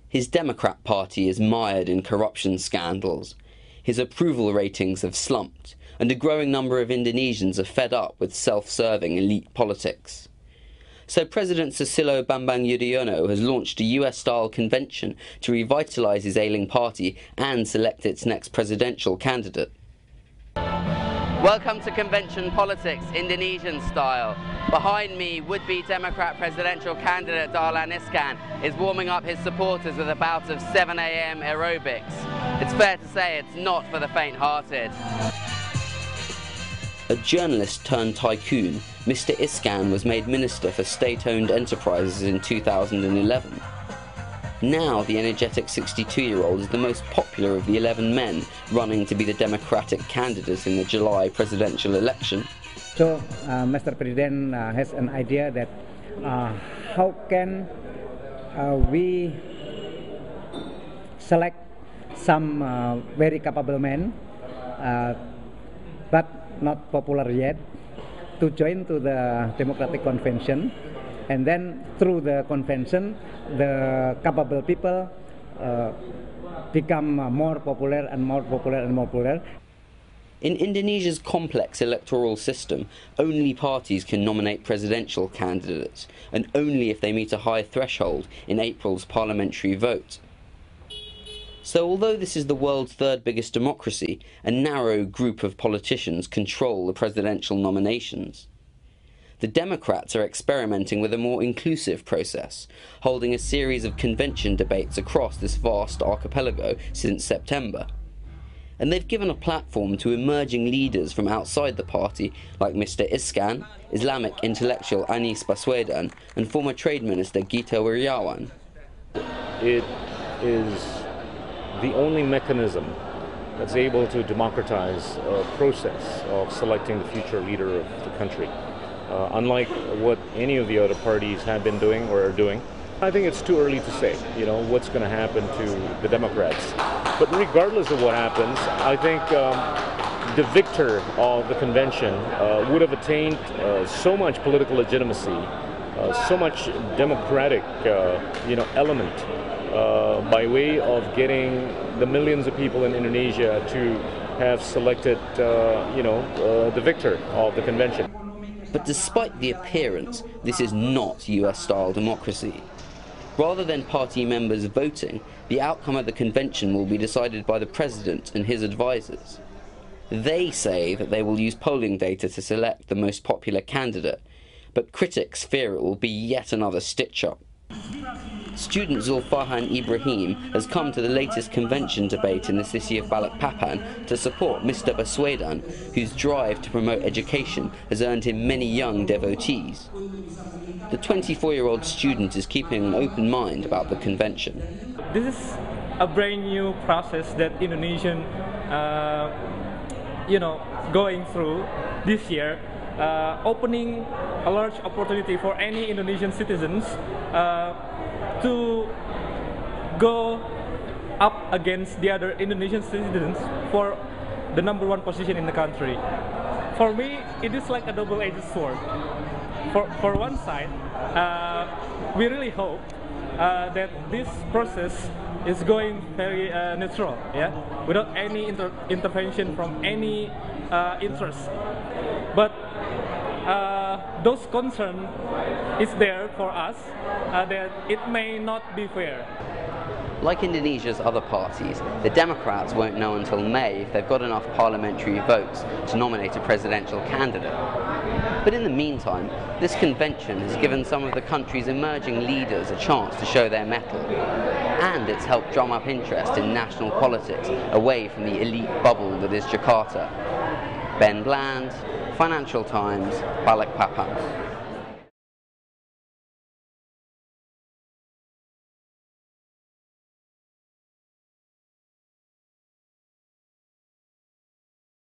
His Democrat Party is mired in corruption scandals. His approval ratings have slumped, and a growing number of Indonesians are fed up with self-serving elite politics. So President Susilo Bambang Yudhoyono has launched a US-style convention to revitalize his ailing party and select its next presidential candidate. Welcome to convention politics, Indonesian style. Behind me, would-be Democrat presidential candidate Dahlan Iskan is warming up his supporters with a bout of 7 a.m. aerobics. It's fair to say it's not for the faint-hearted. A journalist turned tycoon, Mr Iskan was made Minister for State-Owned Enterprises in 2011. Now the energetic 62-year-old is the most popular of the 11 men running to be the Democratic candidate in the July presidential election. So Mr. President has an idea that how can we select some very capable men, but not popular yet, to join to the Democratic Convention, and then through the convention the capable people become more popular and more popular and more popular. In Indonesia's complex electoral system, only parties can nominate presidential candidates, and only if they meet a high threshold in April's parliamentary vote. So although this is the world's third biggest democracy, a narrow group of politicians control the presidential nominations. The Democrats are experimenting with a more inclusive process, holding a series of convention debates across this vast archipelago since September. And they've given a platform to emerging leaders from outside the party like Mr Iskan, Islamic intellectual Anies Baswedan, and former Trade Minister Gita Wirjawan. It is the only mechanism that's able to democratize a process of selecting the future leader of the country. Unlike what any of the other parties have been doing or are doing, I think it's too early to say, what's going to happen to the Democrats. But regardless of what happens, I think the victor of the convention would have attained so much political legitimacy, so much democratic, element by way of getting the millions of people in Indonesia to have selected, the victor of the convention. But despite the appearance, this is not US-style democracy. Rather than party members voting, the outcome of the convention will be decided by the president and his advisors. They say that they will use polling data to select the most popular candidate, but critics fear it will be yet another stitch-up. Student Zulfahan Ibrahim has come to the latest convention debate in the city of Balikpapan to support Mr Baswedan, whose drive to promote education has earned him many young devotees. The 24-year-old student is keeping an open mind about the convention. This is a brand new process that Indonesian, going through this year, opening a large opportunity for any Indonesian citizens to go up against the other Indonesian citizens for the #1 position in the country. For me, it is like a double-edged sword. For one side, we really hope that this process is going very neutral, without any intervention from any interest. But those concerns is there for us that it may not be fair. Like Indonesia's other parties, the Democrats won't know until May if they've got enough parliamentary votes to nominate a presidential candidate. But in the meantime, this convention has given some of the country's emerging leaders a chance to show their mettle. And it's helped drum up interest in national politics away from the elite bubble that is Jakarta. Ben Bland, Financial Times, Balikpapan.